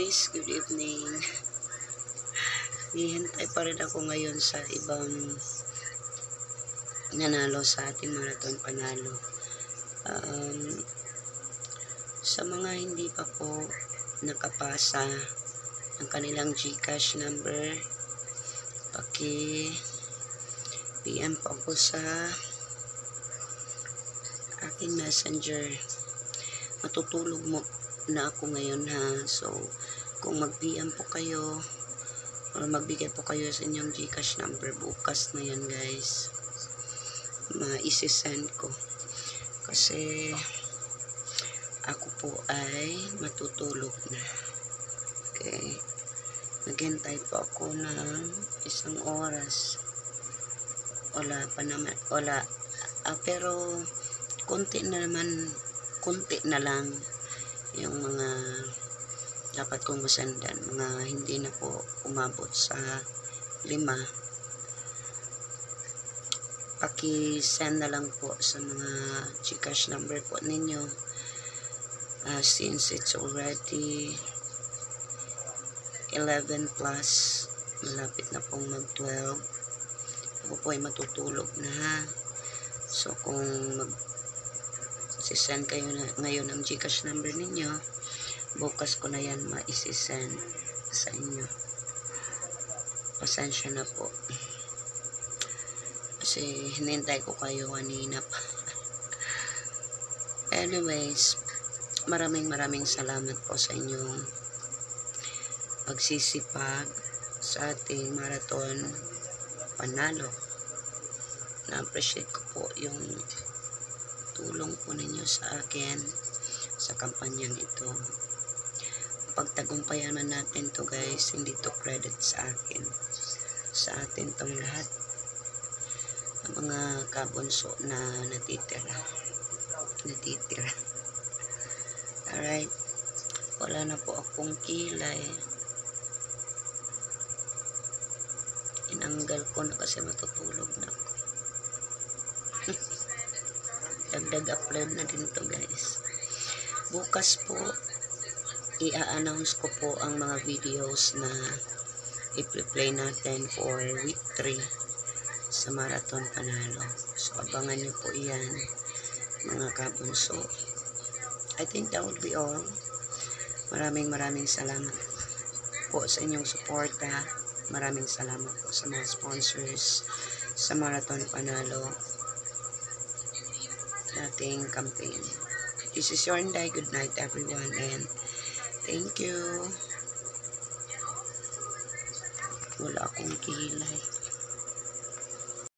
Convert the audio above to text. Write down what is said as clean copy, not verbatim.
guys, good evening. Hihintay pa rin ako ngayon sa ibang nanalo sa ating marathon panalo. Sa mga hindi pa po nakapasa ang kanilang GCash number, PM pa ako sa aking messenger. Matutulog mo na ako ngayon ha. So kung mag-PM po kayo or magbigay po kayo sa inyong GCash number, bukas na yan guys, ma-isisend ko kasi ako po ay matutulog na. Okay, naghintay po ako ng 1 oras, wala pa naman, pero konti na lang yung mga dapat kong masendan, mga hindi na po umabot sa 5. Paki-send na lang po sa mga GCash number po ninyo, since it's already 11 plus, malapit na pong mag 12. Ako po ay matutulog na ha. So kung sisend kayo ngayon ng GCash number ninyo, bukas ko na yan ma-isisend sa inyo. Pasensya na po kasi hinintay ko kayo kanina pa. Anyways, maraming salamat po sa inyong pagsisipag sa ating marathon panalo. Na-appreciate ko po yung tulong po ninyo sa akin sa kampanyang ito. Pagtagumpayan na natin to guys, hindi to credit sa akin, sa atin tong lahat ng mga kabunso na natitira. Alright, wala na po akong kilay, inanggal ko na kasi matutulog na ako. Dagdag upload na din to guys. Bukas po i-announce ko po ang mga videos na i-play natin for week 3 sa marathon panalo. So abangan nyo po yan mga kabunso. I think that would be all. Maraming salamat po sa inyong suporta. Maraming salamat po sa mga sponsors sa marathon panalo nating campaign. This is your Inday. Good night everyone and thank you. Wala akong kilay.